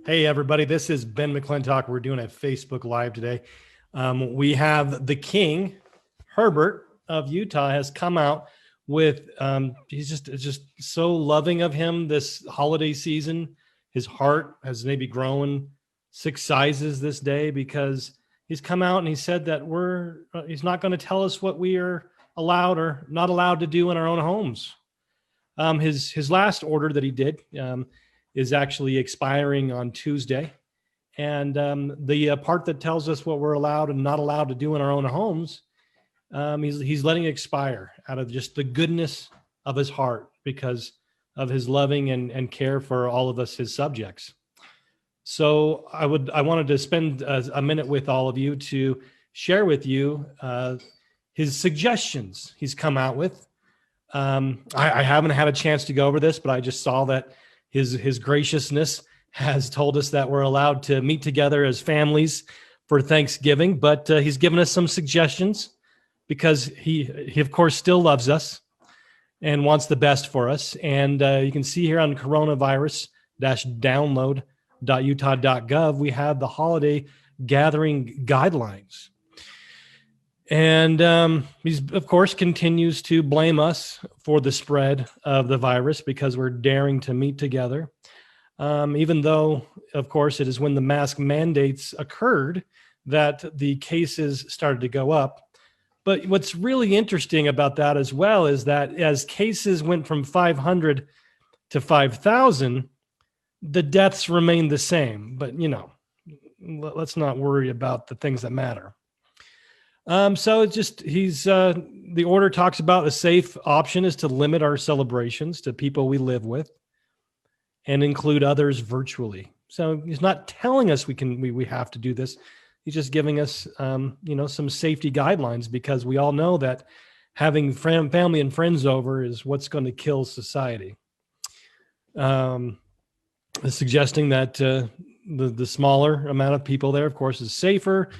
Hey, everybody, this is Ben McClintock. We're doing a Facebook Live today. We have the King Herbert of Utah has come out with, he's just so loving of him this holiday season. His heart has maybe grown 6 sizes this day because he's come out and he said that he's not going to tell us what we are allowed or not allowed to do in our own homes. His last order that he did is actually expiring on Tuesday. And the part that tells us what we're allowed and not allowed to do in our own homes, he's letting it expire out of just the goodness of his heart because of his loving and care for all of us, his subjects. So I wanted to spend a minute with all of you to share with you his suggestions he's come out with. I haven't had a chance to go over this, but I just saw that his graciousness has told us that we're allowed to meet together as families for Thanksgiving, but he's given us some suggestions because he of course still loves us and wants the best for us. And you can see here on coronavirus-download.utah.gov, we have the holiday gathering guidelines. And he's, of course, continues to blame us for the spread of the virus because we're daring to meet together. Even though, of course, it is when the mask mandates occurred that the cases started to go up. But what's really interesting about that as well is that as cases went from 500 to 5,000, the deaths remained the same. But, let's not worry about the things that matter. So it's just, the order talks about a safe option is to limit our celebrations to people we live with and include others virtually. So he's not telling us we have to do this. He's just giving us, some safety guidelines because we all know that having family and friends over is what's going to kill society. Suggesting that the smaller amount of people there, of course, is safer.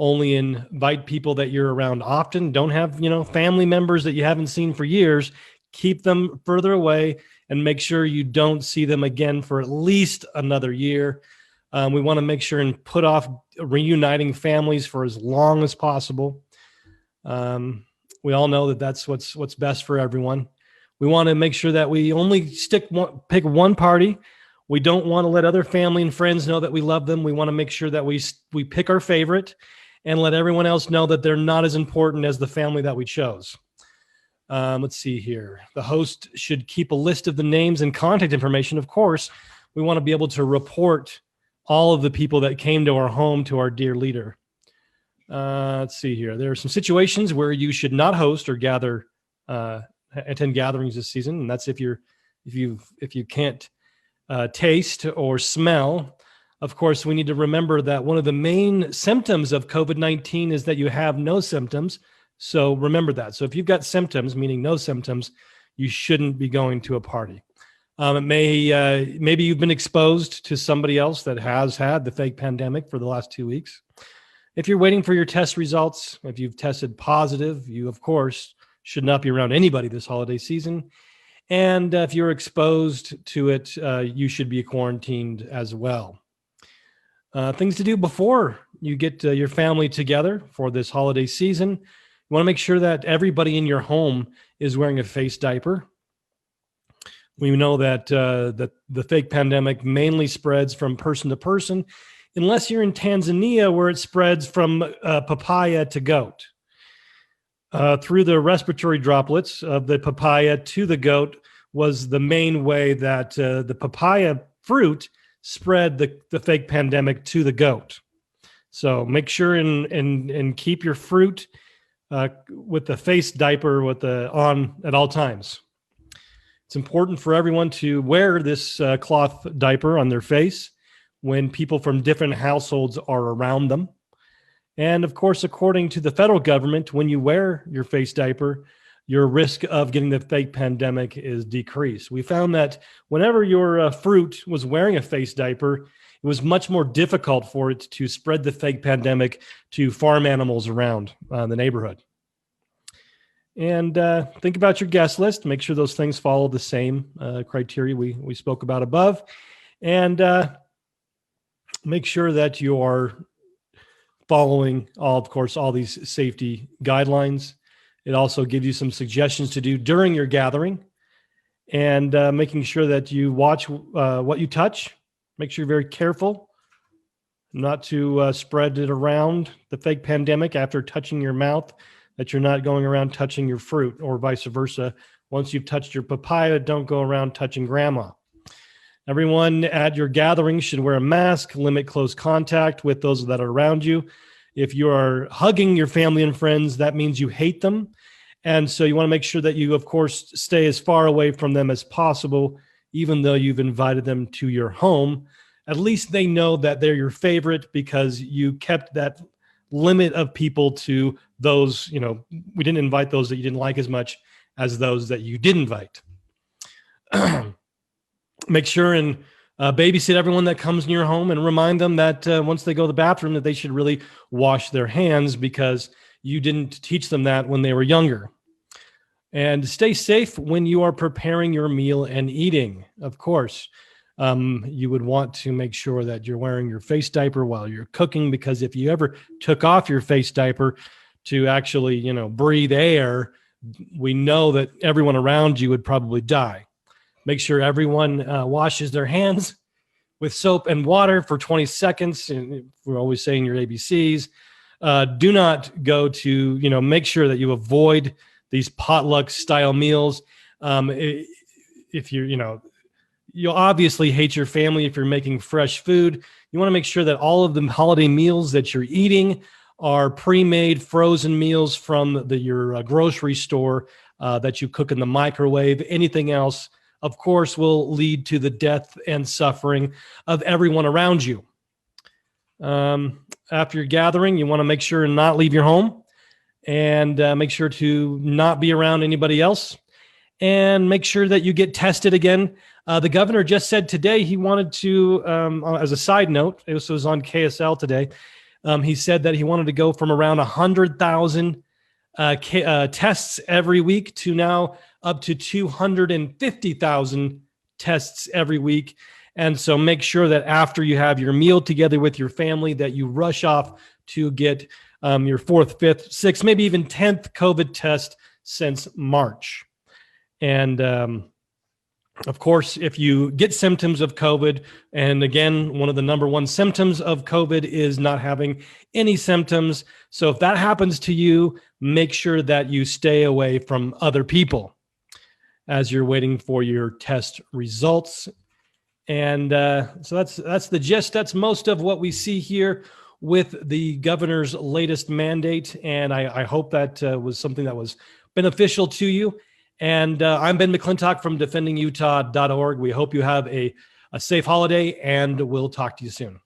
Only invite people that you're around often. Don't have, family members that you haven't seen for years. Keep them further away and make sure you don't see them again for at least another year. We want to make sure and put off reuniting families for as long as possible. We all know that that's what's best for everyone. We want to make sure that we only pick one party. We don't want to let other family and friends know that we love them. We want to make sure that we pick our favorite and let everyone else know that they're not as important as the family that we chose. Let's see here. The host should keep a list of the names and contact information. Of course, we want to be able to report all of the people that came to our home to our dear leader. Let's see here. There are some situations where you should not host or attend gatherings this season, and that's if you can't taste or smell. Of course, we need to remember that one of the main symptoms of COVID-19 is that you have no symptoms. So remember that. So if you've got symptoms, meaning no symptoms, you shouldn't be going to a party. Maybe you've been exposed to somebody else that has had the fake pandemic for the last 2 weeks. If you're waiting for your test results, if you've tested positive, you, of course, should not be around anybody this holiday season. And if you're exposed to it, you should be quarantined as well. Things to do before you get your family together for this holiday season. You want to make sure that everybody in your home is wearing a face diaper. We know that the fake pandemic mainly spreads from person to person, unless you're in Tanzania where it spreads from papaya to goat. Through the respiratory droplets of the papaya to the goat was the main way that the papaya fruit spread the fake pandemic to the goat. So make sure and keep your fruit with the face diaper on at all times. It's important for everyone to wear this cloth diaper on their face when people from different households are around them. And of course, according to the federal government, when you wear your face diaper, your risk of getting the fake pandemic is decreased. We found that whenever your fruit was wearing a face diaper, it was much more difficult for it to spread the fake pandemic to farm animals around the neighborhood. And think about your guest list. Make sure those things follow the same criteria we spoke about above. And make sure that you are following of course, all these safety guidelines. It also gives you some suggestions to do during your gathering, and making sure that you watch what you touch. Make sure you're very careful not to spread it around the fake pandemic after touching your mouth, that you're not going around touching your fruit, or vice versa. Once you've touched your papaya, don't go around touching grandma. Everyone at your gathering should wear a mask, limit close contact with those that are around you. If you are hugging your family and friends, that means you hate them. And so you want to make sure that you, of course, stay as far away from them as possible, even though you've invited them to your home. At least they know that they're your favorite because you kept that limit of people to those, we didn't invite those that you didn't like as much as those that you did invite. Make sure and babysit everyone that comes in your home, and remind them that once they go to the bathroom that they should really wash their hands, because you didn't teach them that when they were younger. And stay safe when you are preparing your meal and eating. Of course, you would want to make sure that you're wearing your face diaper while you're cooking, because if you ever took off your face diaper to actually, breathe air, we know that everyone around you would probably die. Make sure everyone washes their hands with soap and water for 20 seconds. And we're always saying your ABCs. Do not go to, make sure that you avoid these potluck style meals. If you're, you'll obviously hate your family if you're making fresh food. You want to make sure that all of the holiday meals that you're eating are pre-made frozen meals from your grocery store that you cook in the microwave. Anything else, of course, will lead to the death and suffering of everyone around you. After your gathering, you want to make sure and not leave your home, and make sure to not be around anybody else, and make sure that you get tested again. The governor just said today he wanted to, as a side note, this was on KSL today, he said that he wanted to go from around 100,000 tests every week to now up to 250,000 tests every week. And so make sure that after you have your meal together with your family, that you rush off to get your 4th, 5th, 6th, maybe even 10th COVID test since March. And of course, if you get symptoms of COVID, and again, one of the number one symptoms of COVID is not having any symptoms. So if that happens to you, make sure that you stay away from other people as you're waiting for your test results. And so that's the gist. That's most of what we see here with the governor's latest mandate. And I hope that was something that was beneficial to you. And I'm Ben McClintock from defendingutah.org. We hope you have a safe holiday, and we'll talk to you soon.